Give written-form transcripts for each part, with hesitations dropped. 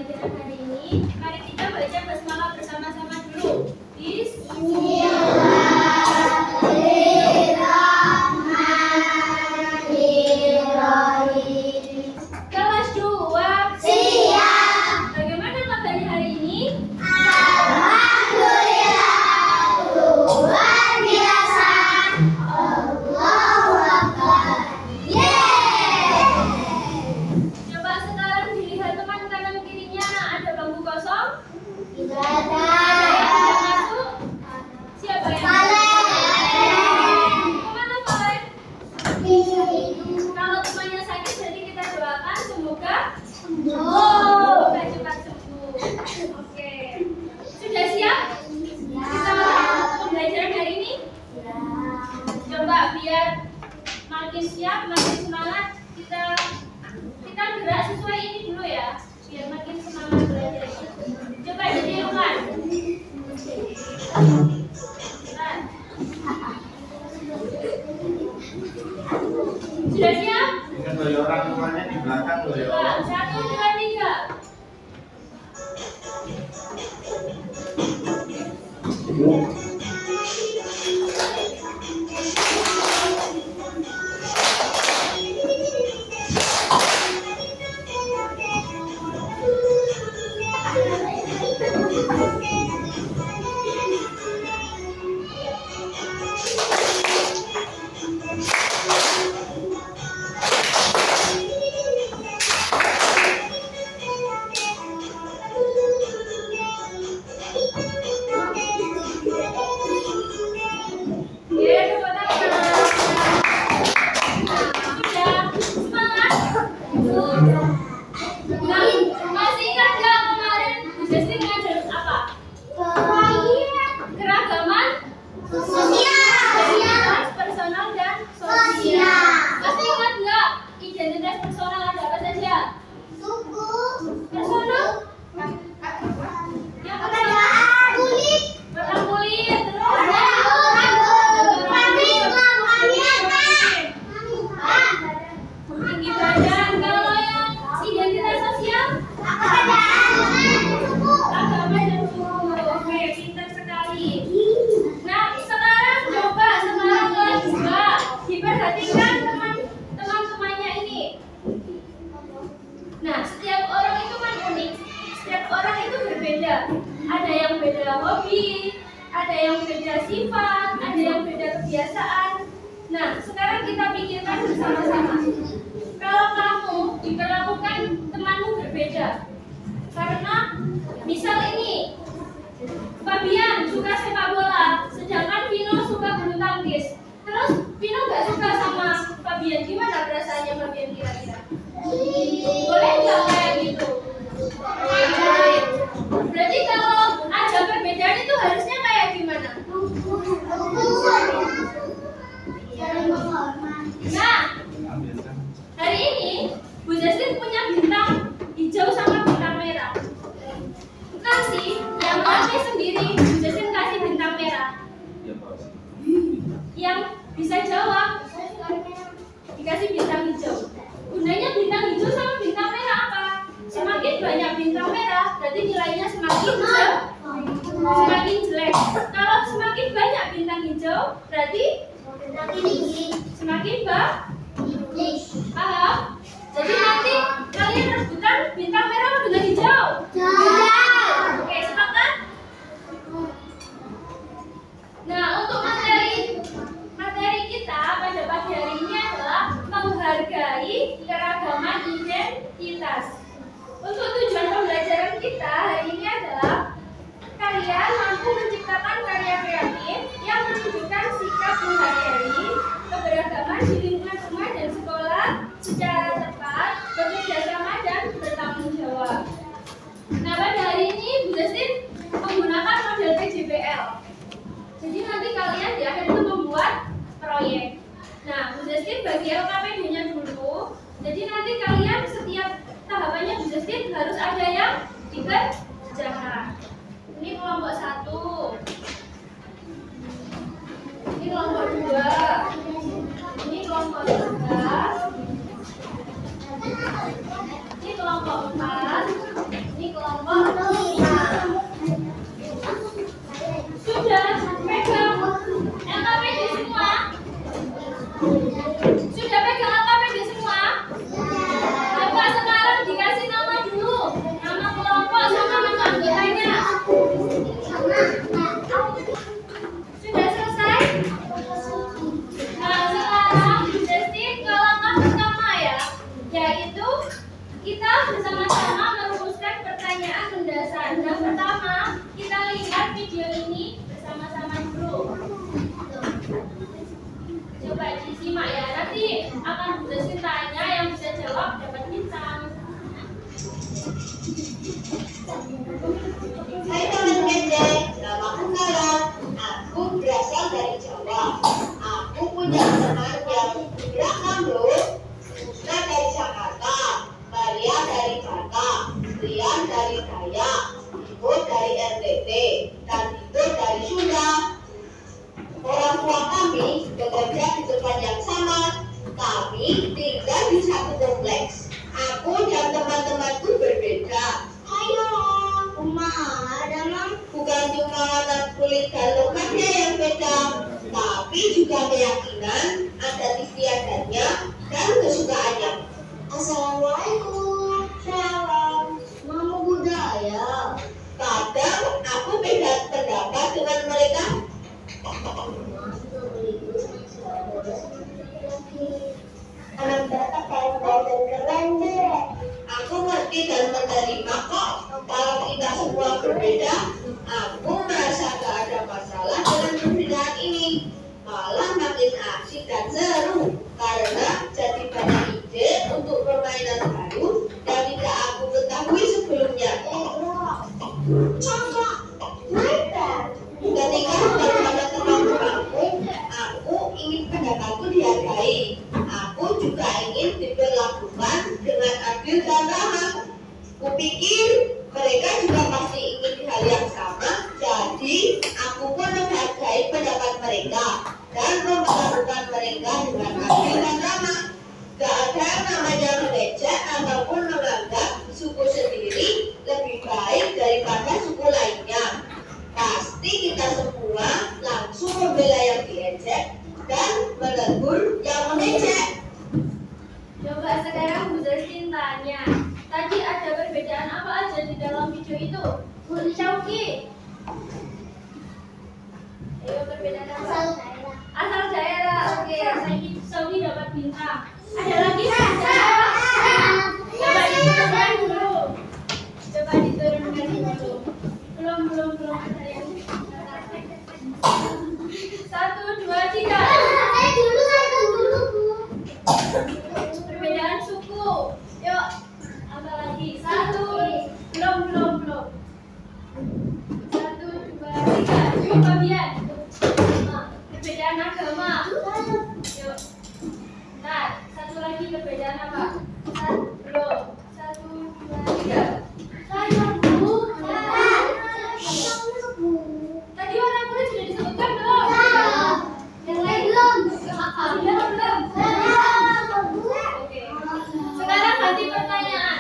pembelajaran hari ini, mari kita baca basmalah bersama-sama dulu. Bismillahirrahmanirrahim. Kelas 2. Siap. Bagaimana kabarnya hari ini? Alhamdulillah, luar biasa. Allahu Akbar. Yeay. Coba sekarang dilihat teman kanan kirinya, ada bangku kosong? Tidak Ada ada. yang tidak masuk? Siapa yang Valen. Kemana Valen? Kalau temannya sakit, jadi kita doakan semoga cepat sembuh. Oke. Sudah siap? Kita pembelajaran hari ini? Coba biar makin siap, makin semangat, kita gerak sesuai ini dulu ya, biar makin semangat belajar. Coba ditirukan. Sudah siap? Ingat loh ya, orang tuanya di belakang loh ya. Coba 1, 2, 3. Oke, tepuk tangan. Sudah semangat? Nah, masih ingat nggak kemarin Bu Jesti ngajar apa? Keragaman identitas personal dan sosial. Masih ingat nggak identitas personal ada apa saja? Personal? Yang pertama warna kulit, terus tinggi badan. Kalau yang identitas sosial agama dan suku. Oke, pintar sekali. Nah, sekarang coba sekarang kelas 2. Diperhatikan teman-temannya ini. Nah, setiap orang itu kan unik. Setiap orang itu berbeda. Ada yang beda hobi, ada yang beda sifat, ada yang beda kebiasaan. Nah, sekarang kita pikirkan bersama-sama. Kalau kamu diperlakukan temanmu berbeda, karena misal ini Fabian suka sepak bola, sedangkan Vino suka bulu tangkis. Terus Vino nggak suka sama Fabian, gimana perasaannya Fabian kira-kira? Boleh nggak kayak gitu? Boleh. Berarti kalau ada perbedaan itu harusnya kayak gimana? Nah, hari ini Bu Justin punya bintang hijau sama bintang merah. Nanti yang kasih sendiri Bu Justin kasih bintang merah. Yang bisa jawab dikasih bintang hijau. Gunanya bintang hijau sama bintang merah apa? Semakin banyak bintang merah, berarti nilainya semakin jelek. Kalau semakin banyak bintang hijau, berarti semakin paham? Jadi nanti kalian rebutan bintang merah atau bintang hijau? Oke, sepakat? Nah, untuk materi kita pada pagi hari ini adalah menghargai keragaman identitas. Untuk tujuan pembelajaran kita hari ini adalah kalian mampu menciptakan karya kreatif yang menunjukkan sikap menghargai keberagaman di lingkungan rumah dan sekolah secara tepat, bekerja sama dan bertanggung jawab. Nah, pada hari ini Bu Justin menggunakan model PJBL. Jadi nanti kalian di akhir itu membuat proyek. Nah, Bu Justin bagi LKPD-nya dulu. Jadi nanti kalian setiap tahapannya Bu Justin harus ada yang dikerjakan. Ini kelompok 1. Ini kelompok 2. Ini kelompok 3. Ini kelompok 4. Ini kelompok Hai teman kece, namaku Kala. Aku berasal dari Jawa. Aku punya teman yang beragam loh. Musna dari Jakarta, Maria dari Batak, Rian dari Dayak, Ibu dari NTT, dan Dito dari Sunda. Orang tua kami bekerja di tempat yang sama. Kami tinggal di satu kompleks. Aku dan teman-temanku berbeda. Ayo, ada mam. Bukan cuma warna kulit dan logatnya yang beda, tapi juga keyakinan, adat istiadatnya, dan kesukaannya. Assalamualaikum. Salam. Mama budaya. Kadang aku beda pendapat dengan mereka. Anak Batak paling baik dan keren deh. Aku ngerti dan menerima kok. Kalau kita semua berbeda, aku merasa gak ada masalah dengan perbedaan ini. Malah makin asik dan seru karena jadi banyak ide untuk permainan baru yang tidak aku ketahui sebelumnya. Contoh, ketika bersama teman-temanku, aku ingin pendapatku dihargai. Aku juga ingin diperlakukan dengan adil dan ramah. Kupikir mereka juga pasti ingin hal yang sama, jadi aku pun menghargai pendapat mereka dan memperlakukan mereka dengan adil dan ramah. Gak ada yang namanya mengejek ataupun menganggap suku sendiri lebih baik daripada suku lainnya. Pasti kita semua langsung membela yang diejek dan menegur yang mengejek. Coba sekarang Bu Zestin tanya, tadi ada perbedaan apa aja di dalam video itu? Bu Syauki. Ayo, perbedaan apa? Asal daerah. Oke, Syauki dapat bintang. Ada lagi daerah? Coba diturunkan dulu. Coba diturunkan dulu. Belum ada yang. 1, 2, 3. Perbedaan suku. Yuk, apa lagi? 1. Belum. 1, 2, 3. Yuk, Fabian. Perbedaan agama. Yuk. Nah, satu lagi perbedaan apa? Belum. 1, 2, 3. Tadi warna kulit sudah disebutkan belum? Yang lain belum? Belum. Oke. Sekarang ganti pertanyaan.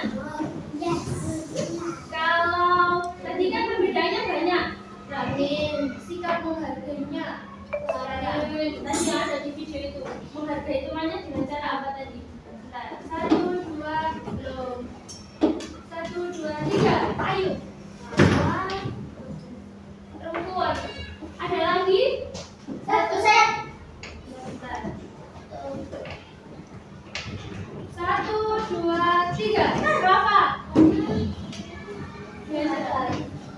Kalau tadi kan perbedaannya banyak, berarti sikap menghargainya. Tadi yang ada di video itu, menghargai temannya dengan cara apa tadi? Bentar. 1, 2, belum. 1, 2, 3. Ayo. Perempuan. Ada lagi? 1 set. Bentar. 1, 2, 3. Berapa?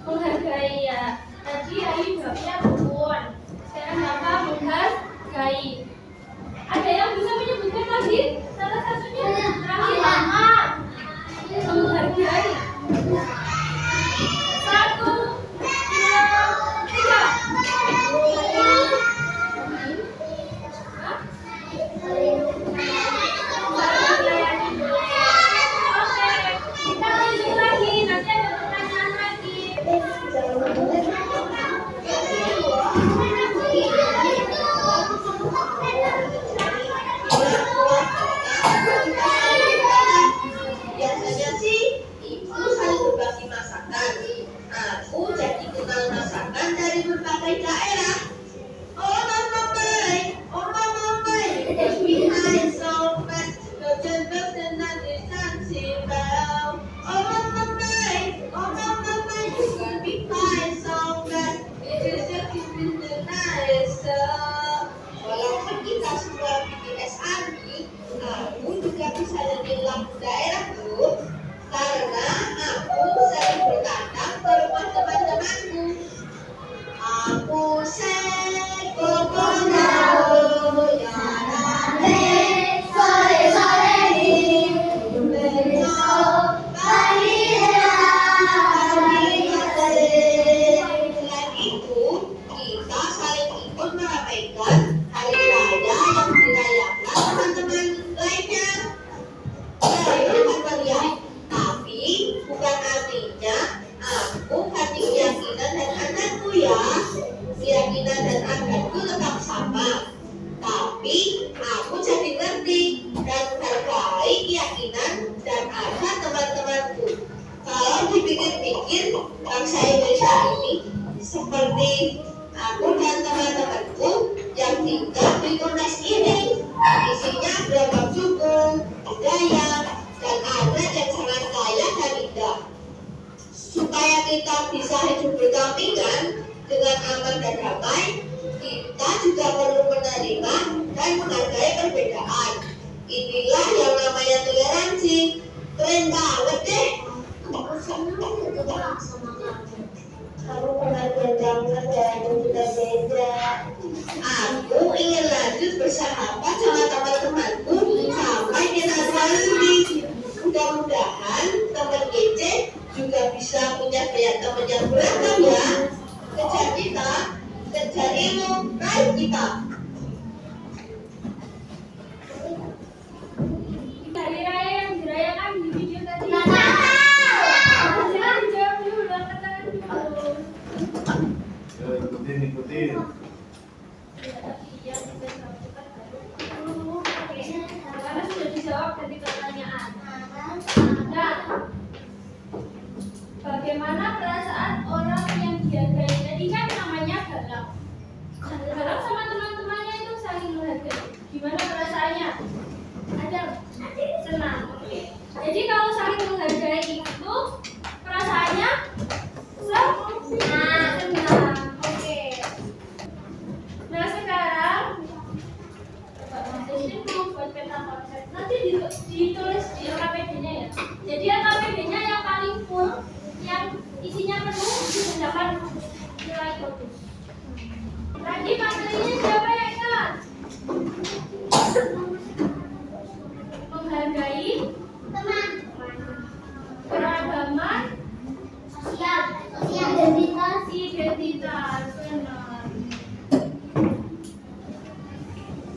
Menghargai ya. Tadi Ayu jawabnya perempuan. Sekarang apa? Menghargai. Ada yang bisa menyebutkan lagi? Salah satunya terakhir. Menghargai. 1, 2, 3. Kita lanjut lagi. Nanti ada pertanyaan lagi. Biasanya sih ibu saling berbagi pikir-pikir bangsa Indonesia ini seperti aku dan teman-temanku yang tinggal di Tunas ini. Isinya beragam suku, budaya, dan adat yang sangat kaya dan indah. Supaya kita bisa hidup berdampingan dengan aman dan damai, kita juga perlu menerima dan menghargai perbedaan. Inilah yang namanya toleransi. Keren banget deh. Aku senang ketemu sama kamu. Kamu pengertian banget ya, kita beda. Aku ingin lanjut bersahabat sama teman-temanku sampai kita nanti. Mudah-mudahan teman Gece juga bisa punya banyak teman yang beragam ya. Kejar kita, kejar ilmu, raih kita. Hari raya yang dirayakan di video tadi. Jangan dijawab dulu, angkat tangan dulu. Yo, ikutin. Karena sudah dijawab tadi pertanyaan. Nah, bagaimana perasaan orang yang dihargai? Tadi kan namanya galang. Galang sama teman-temannya itu saling menghargai. Gimana perasaannya? Ada senang. Oke. Jadi kalau saling menghargai itu perasaannya senang. Oke. Nah sekarang buat peta konsep nanti ditulis di LKPD-nya ya. Jadi LKPD-nya yang paling full, yang isinya penuh mendapat nilai bagus. Tadi materinya siapa yang ingat? Menghargai Teman. keragaman Sosial identitas. identitas. Benar.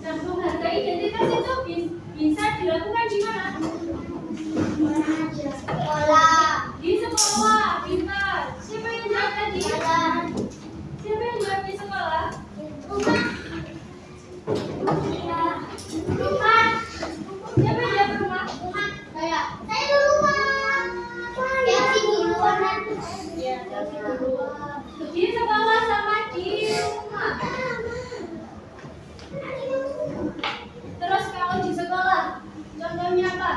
Dan menghargai identitas itu bisa dilakukan di mana? Mana aja. Sekolah. Di sekolah. Pintar. Siapa yang jawab tadi? Jalan. Siapa yang jawab di sekolah? Rumah. Rumah. Siapa yang jawab rumah? Rumah. Saya duluan. Yang sini duluan. Ya, dari dulu. Di sekolah sama di rumah. Terus kalau di sekolah, contohnya apa?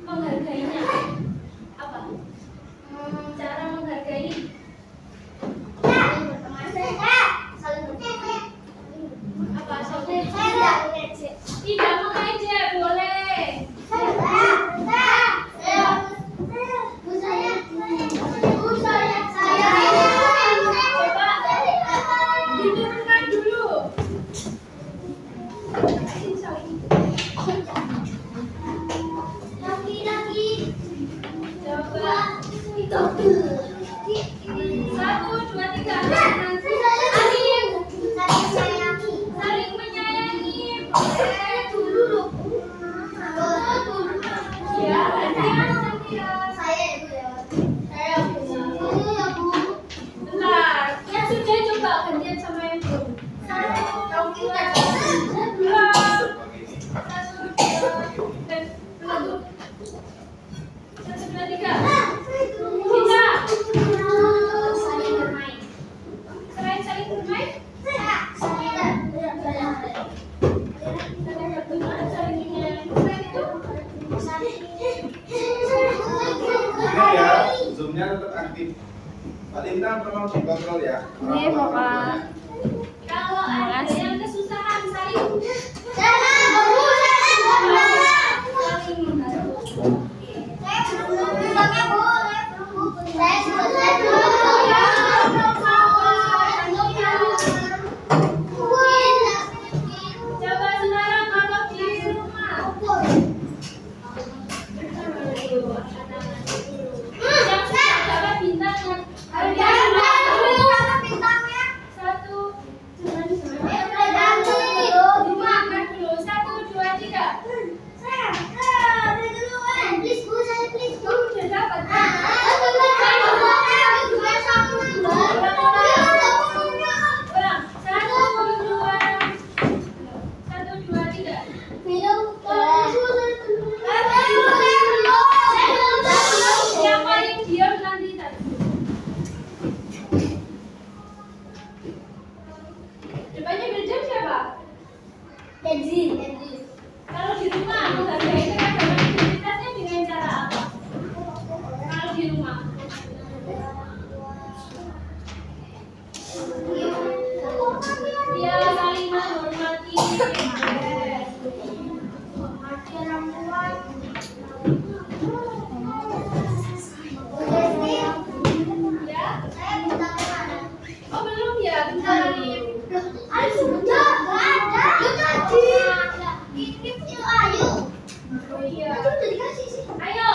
Menghargainya apa? Cara menghargai apa? Tidak mengejek boleh. Coba diturunkan dulu. Coba 1, 2, 3. Saling menyayangi. Boleh. Ya, bentar. Yang sudah coba gantian sama yang belum. Belum. 1, 2, dan belum. 1, 2, 3. Kita selain saling bermain, saling berteman, saling menyayangi. Selain itu, Ingat ya, zoomnya tetap aktif. Pak Lintang tolong dikontrol ya. Iya, Bapak. kalau ada yang kesusahan saling membantu. Coba sekarang kalau di rumah. Yang sudah dapat bintangnya. Satu, jangan dimakan dulu. 1, 2, 3. Sudah dapat. Ulang. 1, 2, 3. Iya. Tadi udah dikasih sih. Ayo,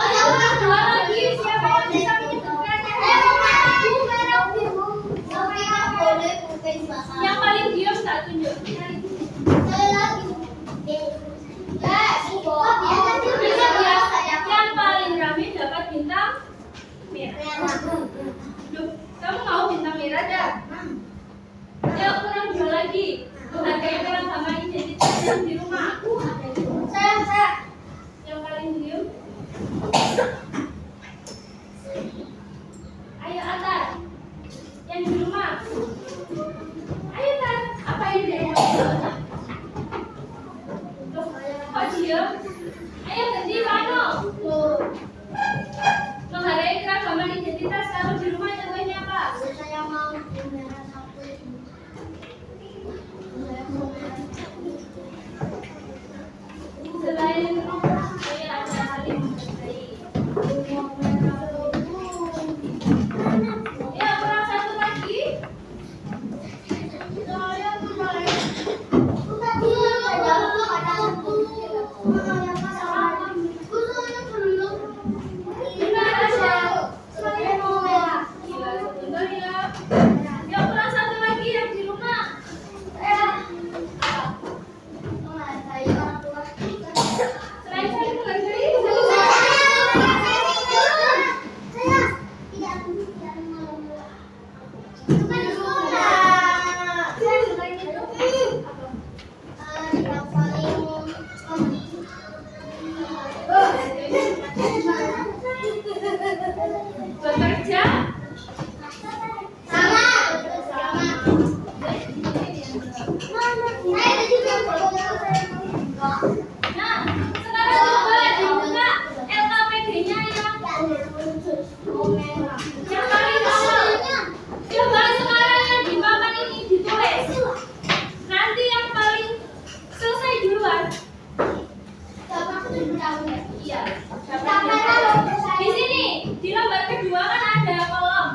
dua lagi. Siapa yang bisa menyebutkannya? Merah biru. Merah boleh bukan bahasa. Yang paling diam tak tunjuk. Saya lagi. Yang paling rame dapat bintang merah. Duh, kamu mau bintang merah dah? Ayo kurang dua lagi. Menghargai keragaman identitas yang di rumah. Saya. Yang paling diam. Ayo Atar. Yang di rumah. Ayo Tar. Apa yang di rumah? Loh, kok diam? Ayo ganti Vano. Menghargai keragaman identitas kalau di rumah contohnya apa? Saya mau merah satu. Selain saya ada saling menghargai. Ya, kurang satu lagi. Gimana aja? Gila, sebentar ya. Ya, kurang satu lagi yang di rumah. Selain saling menghargai, selain itu bekerja. Nah, sekarang coba dibuka LKPD-nya yang paling awal. Coba sekarang yang di papan ini ditulis. Nanti yang paling selesai duluan. Iya. Di sini di lembar kedua kan ada kolom.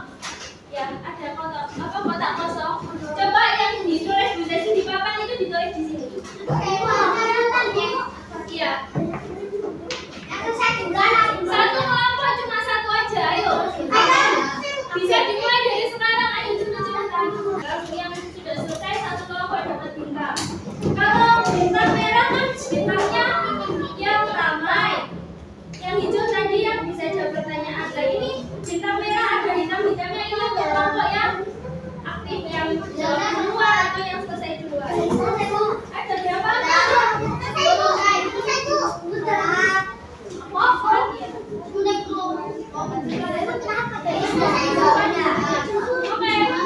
Ya, ada kotak kosong. Coba yang ditulis Bu Desi di papan itu ditulis di sini. Iya. Satu kelompok cuma satu aja, ayo. Bisa dimulai dari sekarang, ayo cepat-cepat. Kalau yang sudah selesai satu kelompok dapat bintang. Kalau bintang merah kan bintangnya yang ramai. Yang hijau tadi yang bisa jawab pertanyaan. Nah ini bintang merah ada hitam-hitamnya ini untuk kelompok yang aktif, yang jawab duluan atau yang selesai duluan. Ada berapa? Oke,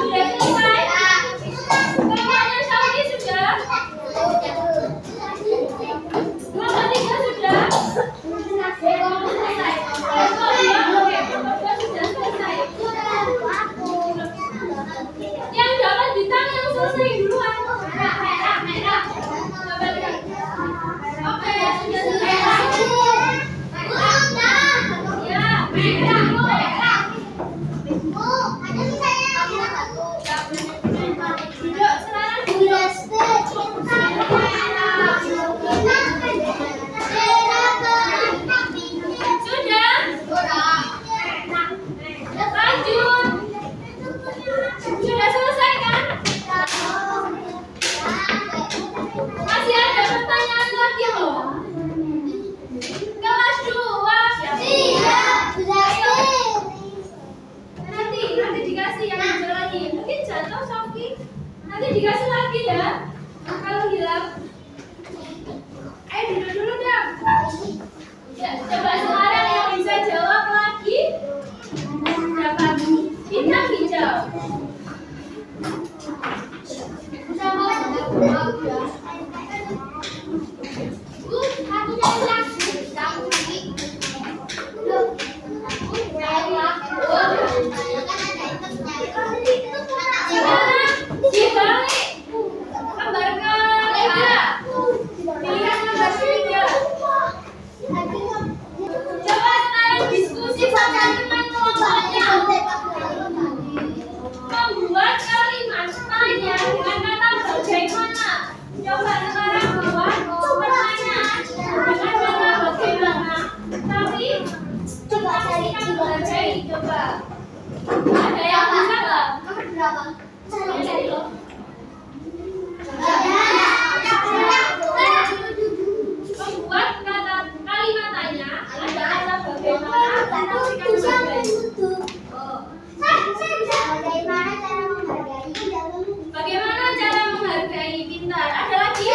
sudah selesai. Kelompoknya Saudi sudah. Kelompok 3 sudah. Kelompok selesai. Kelompok 2 oke, kelompok 2 sudah selesai. Yang dapat bintang yang selesai duluan. Merah. Coba lihat. Oke, sudah selesai. Ya, merah. Duduk sekarang. Sudah. Lanjut. Sudah selesai kan? Masih ada pertanyaan lagi loh. Kelas 2. Ayo Cari loh. Membuat kalimat tanya ada kata bagaimana cara menghargai. Bagaimana cara menghargai pintar? Ada lagi?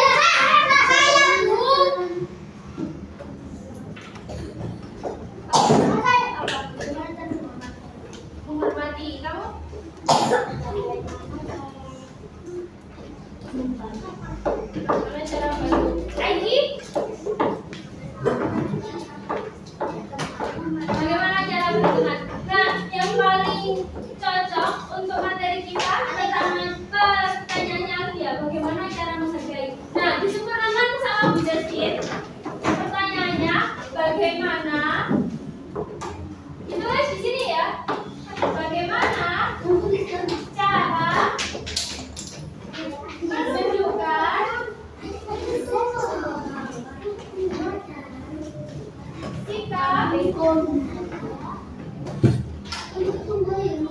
Menghormati. Kamu? Bagaimana cara membantu? Aiki? Bagaimana cara berteman? Nah, yang paling cocok untuk materi kita pertanyaannya Alfia, bagaimana cara menghargai? Nah, disempurnakan sama Bu Justin. Pertanyaannya, bagaimana? Ditulis di sini ya. Bagaimana cara menunjukkan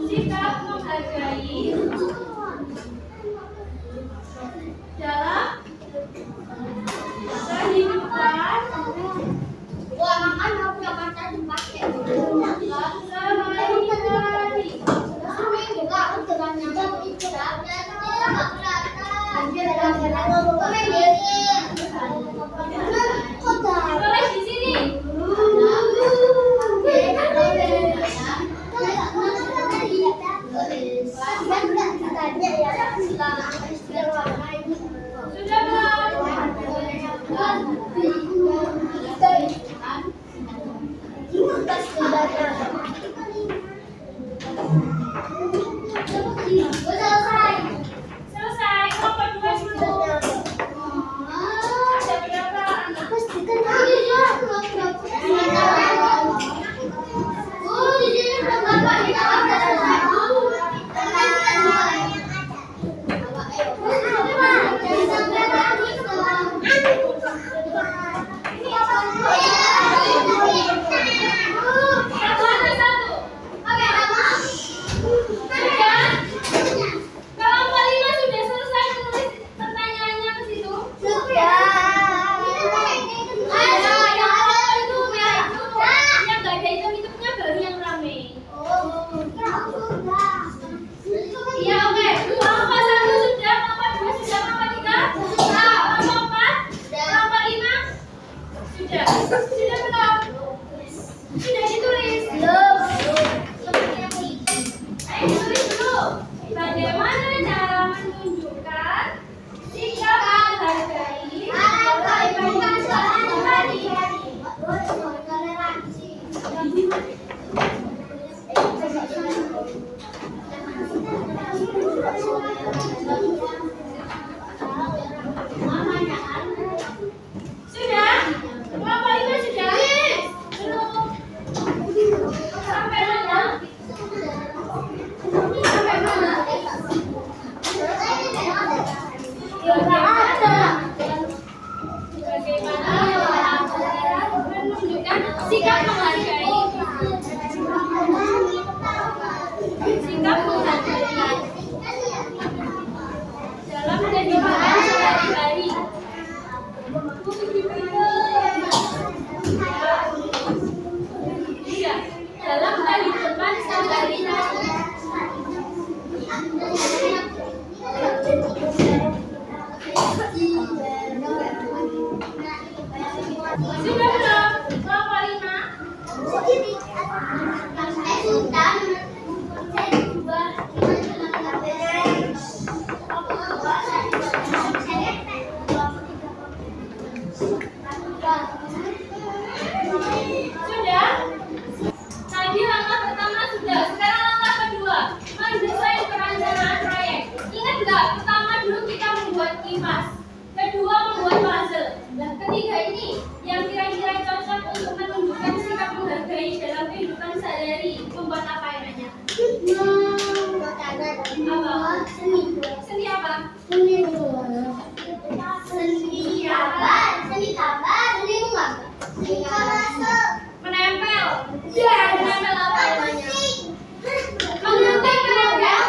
sikap menghargai dalam kehidupan tulis di sini. Sudah selesai. Kelompok 2 dulu. Ada berapa anak? Satu ada satu. Sudah? Kelompok 5 sudah selesai menulis pertanyaannya ke situ? Yang nggak ada hitung-hitungnya baru yang rame. Iya, oke. Kelompok 1 sudah, kelompok 2 sudah, kelompok 3 sudah, kelompok 4, kelompok 5 sudah. Sudah belum? Sudah ditulis? Ayo ditulis dulu. Bagaimana cara menunjukkan sikap menghargai dalam kehidupan sehari-hari? Sudah? Kelompok 5 sudah? Belum? Sampai mana? Sampai mana? Bagaimana menunjukkan sikap menghargai? Sikap menghargai dalam kehidupan sehari-hari. Iya, dalam kehidupan sehari-hari. Sudah belum? Kelompok 5? Sudah? Tadi langkah pertama sudah. Sekarang langkah kedua, mendesain perencanaan proyek. Ingat nggak? Pertama dulu kita membuat kipas. Kedua membuat puzzle. Nah, ketiga ini yang kira-kira cocok untuk menunjukkan sikap menghargai dalam kehidupan sehari-hari. Membuat apa enaknya? Apa? Seni apa? Menempel. Iya, menempel apa namanya? Menggunting menempel.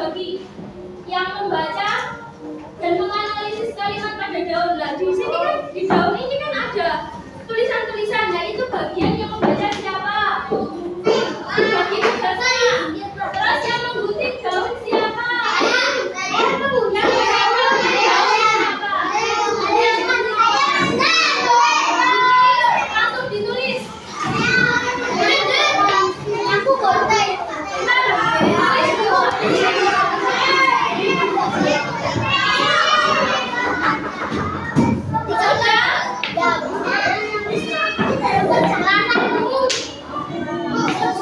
bagi yang membaca dan menganalisis kalimat pada daun. Nah, di sini kan di daun ini kan ada tulisan-tulisan. Nah, itu bagian yang membaca siapa? Bagi tugasnya. Terus yang menggunting daun siapa? Yang menggunting daun siapa? Langsung ditulis. Aku kontak.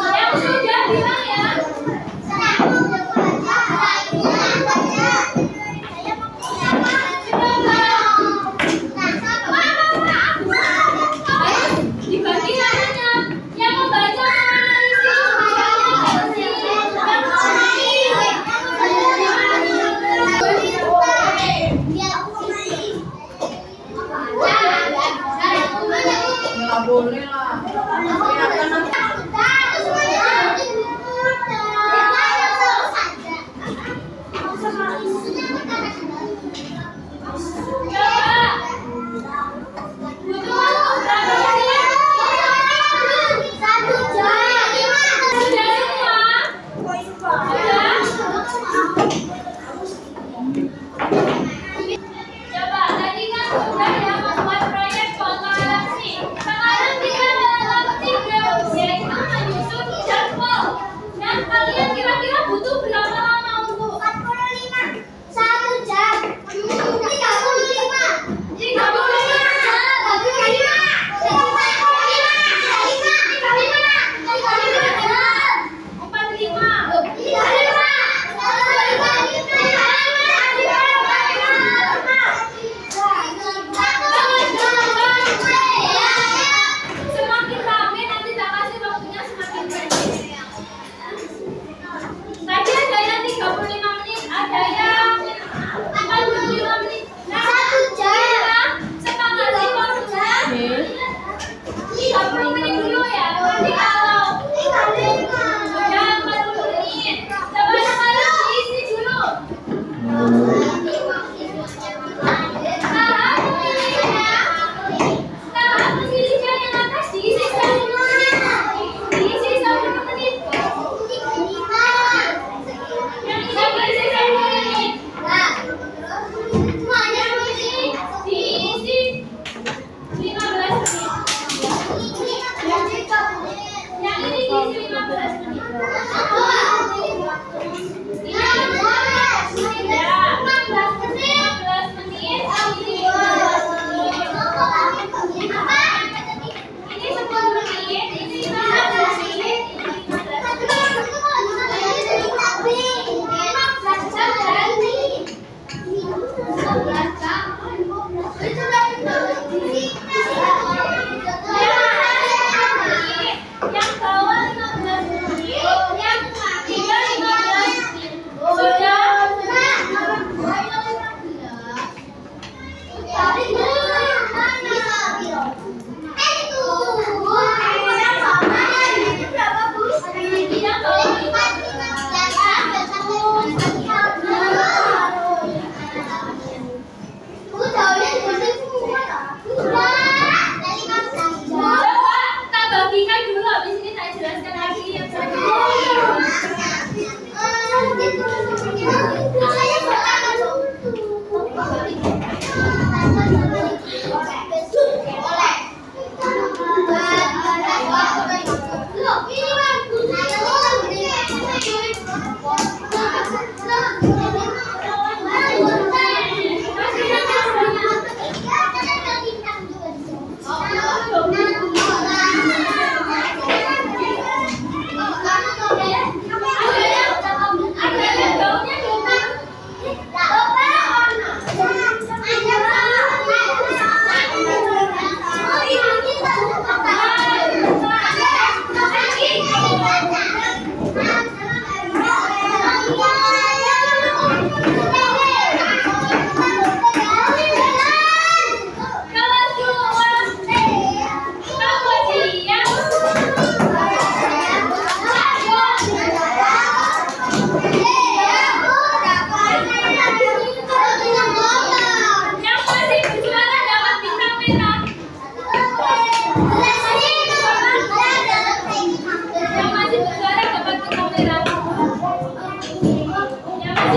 Yang sudah bilang ya. Ayo dibagi namanya. Yang membaca Nggak boleh lah. Coba tadi kan sudah ya membuat proyek kontroversi. Sekarang kita dalam tinggal yaitu menyusun jadwal. Nah, kalian kira-kira butuh berapa lama untuk 1 jam. 35.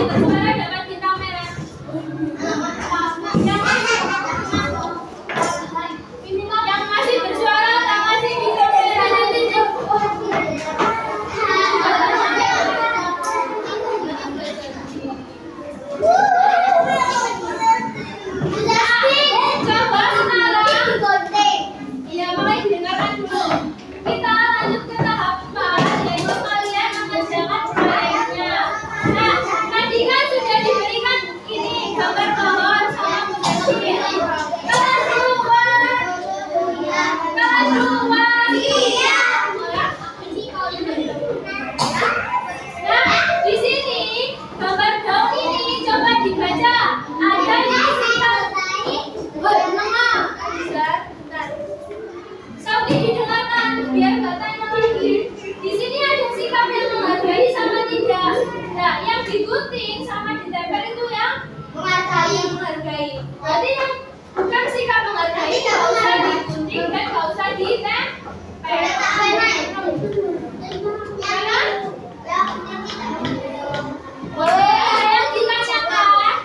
masih bersuara dapat bintang merah. Yang masih bersuara tak masih bintang merah. Coba sekarang. Ya, mulai didengarkan dulu. Kita lanjut ke tahap 4, yaitu kalian mengerjakan proyeknya. Nah, tadi kan sudah diberikan ini gambar pohon sama kucing. Kelas luar. Kelas luar. Iya. Nah, di sini gambar daun ini coba dibaca. Ada yang Saudi didengarkan biar nggak tanya lagi. Di sini ada sikap yang menghargai sama tidak. Nah, yang digunting sama ditempel itu yang menghargai. Berarti yang bukan sikap menghargai nggak usah digunting dan nggak usah ditempel. Jangan. Boleh ada yang ditanyakan?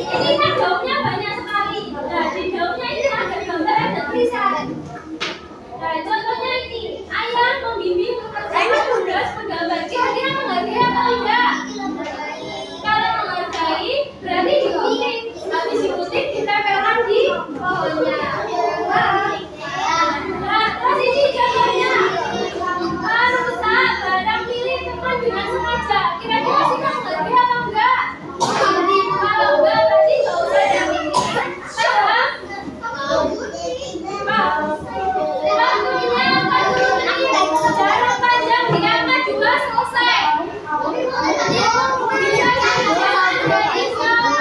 Ini kan daunnya banyak sekali. Nah, di daunnya ini ada gambar, ada tulisan. Nah, contohnya ini, ayah membimbing pekerjaan tugas menggambar. Kira-kira menghargai atau tidak? Kalau menghargai, berarti digunting. Habis digunting, ditempelkan di pohonnya. Nah, terus ini contohnya. Merusak barang milik teman dengan sengaja. Kira-kira sih menghargai atau enggak? Kalau enggak, berarti nggak usah digunting. Paham? Waktunya jarak panjang di angka 2 selesai. Bisa dikerjakan dari sekarang.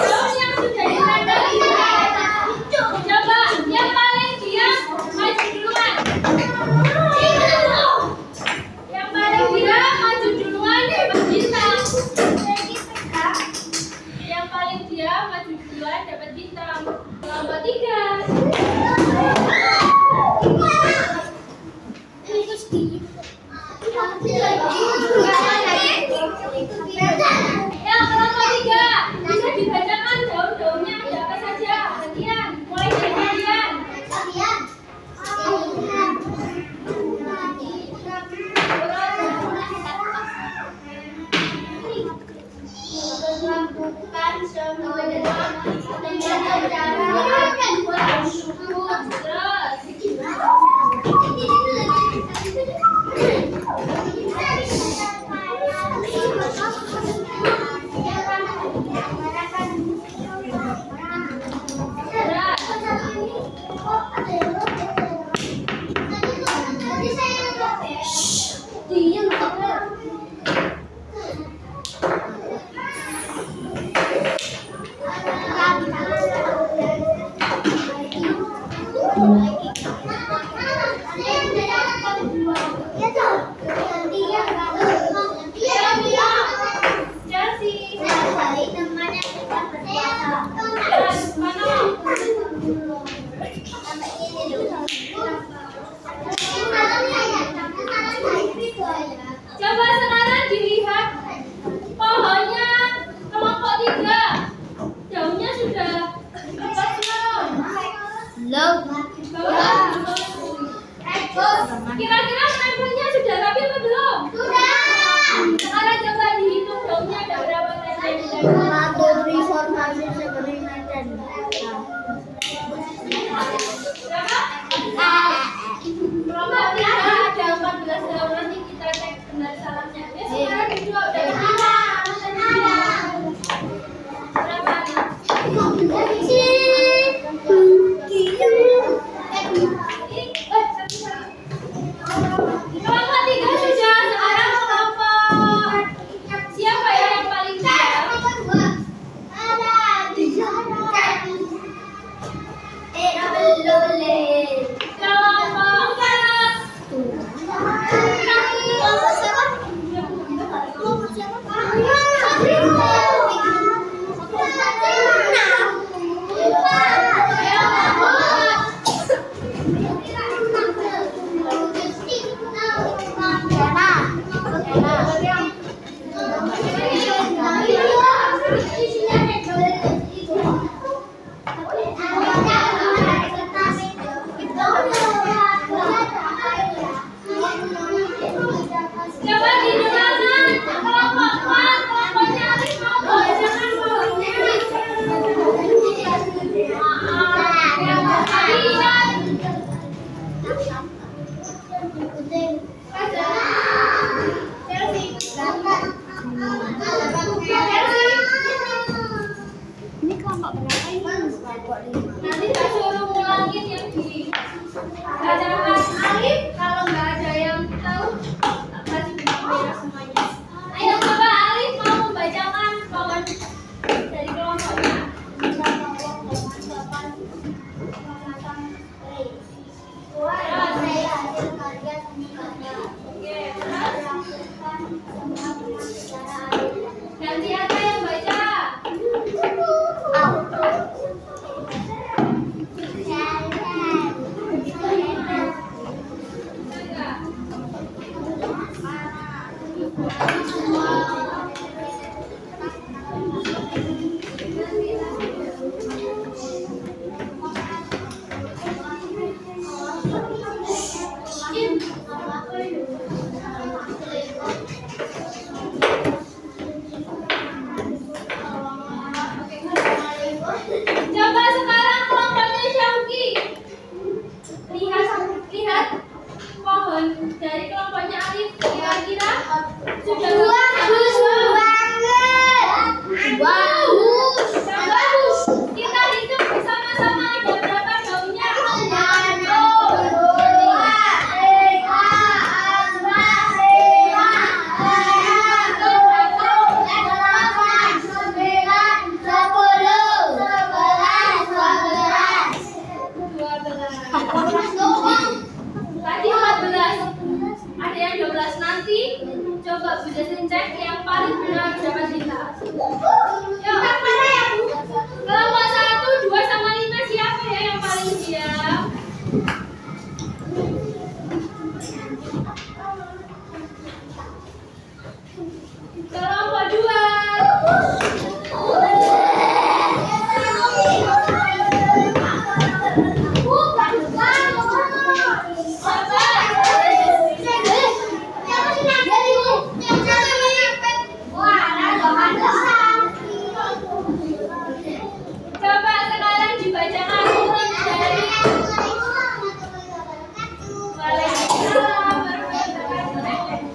Daun yang sudah ditandai. Coba yang paling diam maju duluan. Yang paling diam maju duluan dapat bintang. Yang paling diam maju duluan dapat bintang. Kelompok 3. Yang kelompok 3 bisa dibacakan daun-daunnya ada apa saja. Gantian, mulai dari gantian. Coba sekarang dilihat pohonnya kelompok 3. Daunnya sudah lepas belum? Kira-kira sampelnya sudah rapi apa belum? Sekarang coba dihitung daunnya ada berapa saja. Berapa? Kelompok 3 ada 14 daun. Nanti kita cek benar salahnya. Ya, sekarang dijual udah berapa? Kelompok 3 sudah. Sekarang kelompok siapa ya yang paling diam? Kelompok 4. Coba didengarkan kelompok 4 kelompoknya Alif mau bacakan nanti saya suruh ngulangin yang dibacakan Alif. Kalau nggak ada yang tahu kasih benang merah semuanya. Ayo coba Alif mau membacakan pohon dari kelompoknya. Ganti apa yang baca? Coba sekarang kelompoknya Syauki. Lihat pohon dari kelompoknya Alif kira-kira sudah Coba Bunda cek yang paling benar siapa Cinta? Yuk. Kelompok 1, 2 sama 5 siapa ya yang paling diam? Kelompok 2. Coba sekarang dibacakan urut dari Waalaikumsalam warahmatullahi wabarakatuh.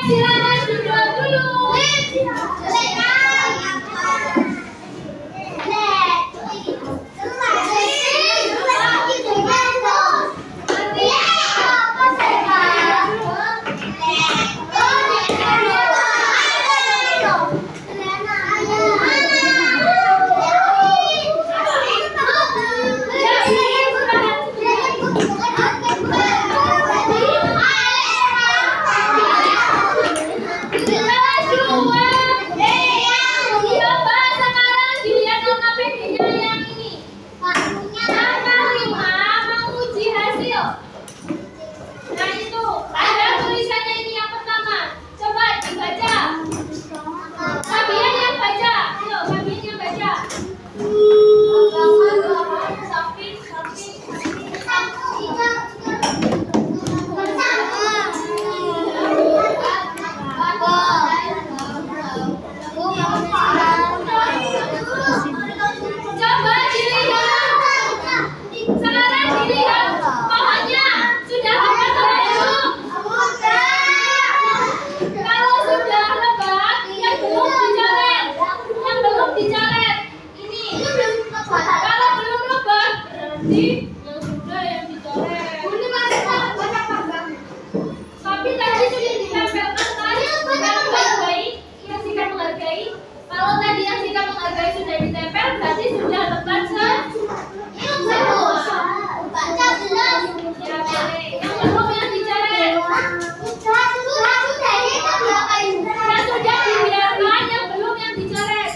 Silakan duduk dulu. Coba sekarang dilihat angka PD-nya yang ini. Angka 5 menguji hasil. Nah itu, ada tulisannya ini yang pertama. Coba dibaca. Fabian yang baca. Ayo, Fabian yang baca. Samping. Coba dilihat. Sekarang dilihat pohonnya. Sudah lebat atau belum? Kalau sudah lebat, yang belum dicoret. Yang belum dicoret. Ini. Kalau belum lebat, berarti yang sudah yang dicoret. Tapi tadi sudah ditempelkan kan? Yang menghargai, yang sikap menghargai. Kalau tadi yang sikap menghargai sudah ditempel, berarti sudah lebat semua. Ya boleh. Yang belum yang dicoret. Yang sudah dibiarkan, yang belum yang dicoret.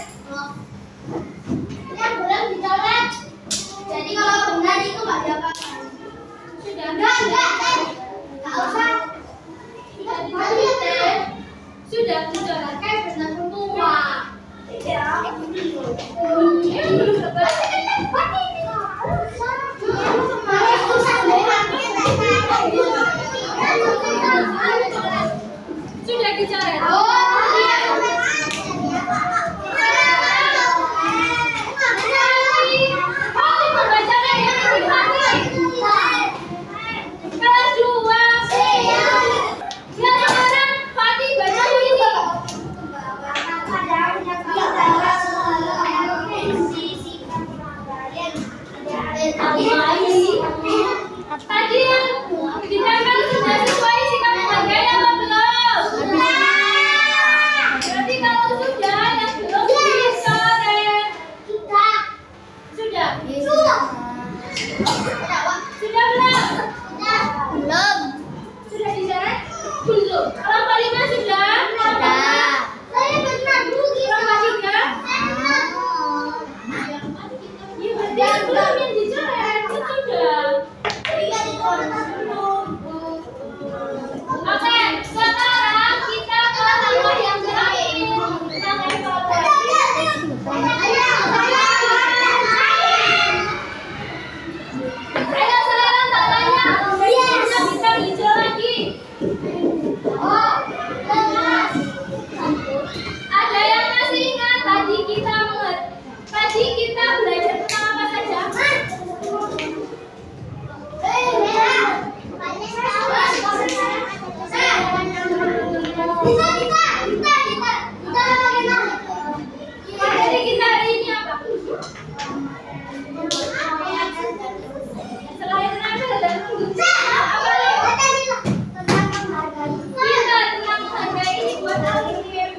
Jadi kalau benar itu nggak diapakan. Sudah Enggak usah. sudah dicoret. Kayak benar tua. Belum lebat. Sudah dicoret. Fatih membacakan yang ini Fatih. Kelas 2. Ya sekarang Fatih baca ini. Tadi yang ditempel sudah sesuai sikap menghargai apa belum? Berarti kalau sudah, yang belum dicoret. Sudah? Sudah belum? Sudah dicoret? Belum. Kelompok 5 sudah? Kelompok 3? Ya berarti yang belum yang dicoret. Itu sudah. Oke, sekarang kita ke nomor yang terakhir. Yang evaluasi. Ayo sekarang tak tanya. Kita bisa hijau lagi. Ada yang masih ingat tadi kita belajar tentang apa saja? Materi kita hari ini apa? Selain nempel dan menggunting, apa lagi? Kita tentang menghargai ini buat Alif.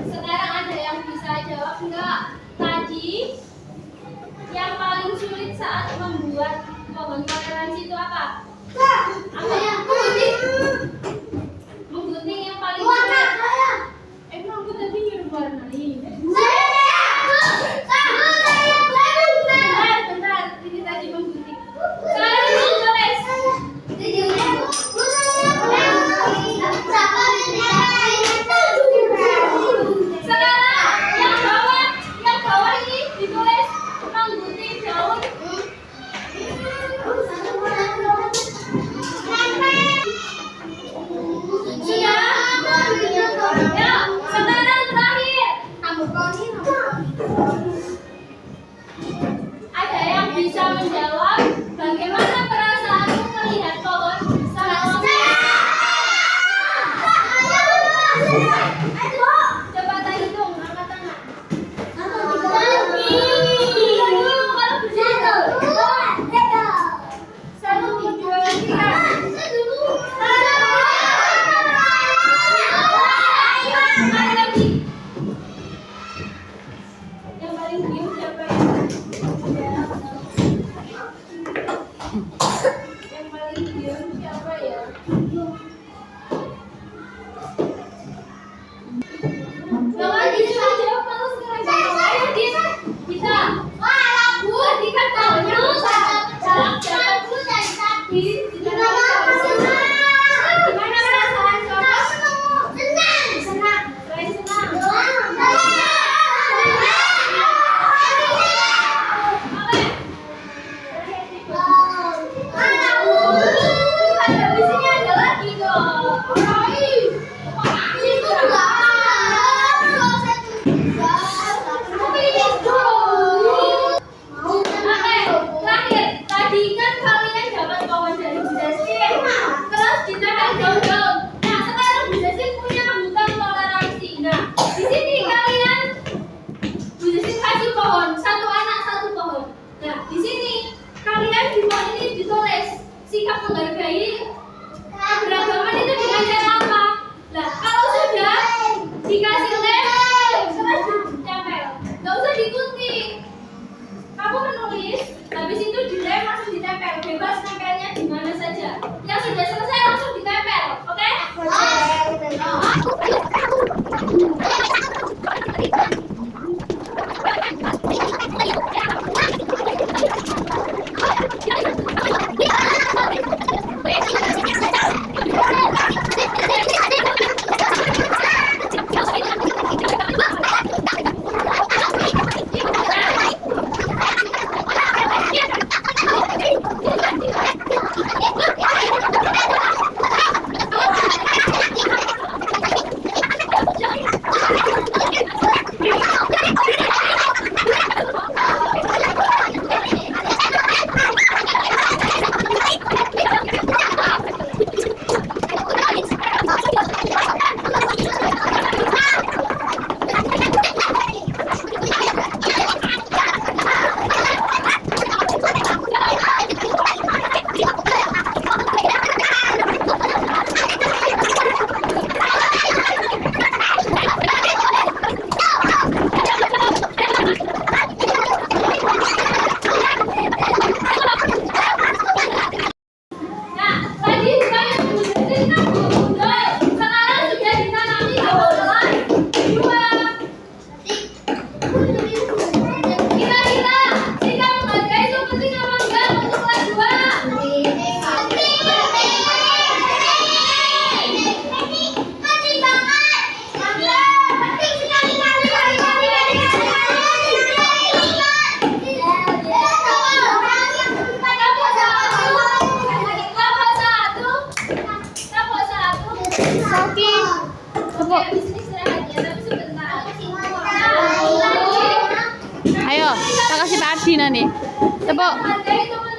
Sekarang ada yang bisa jawab enggak? Tadi yang paling sulit saat membuat pohon toleransi itu apa? Apa? Menggunting yang paling sulit. Emang aku tadi nyuruh warnain. Bentar, ini tadi menggunting. Sekarang ini tulis. Sekarang yang bawah ini ditulis Dina nih. Tepuk. Menghargai teman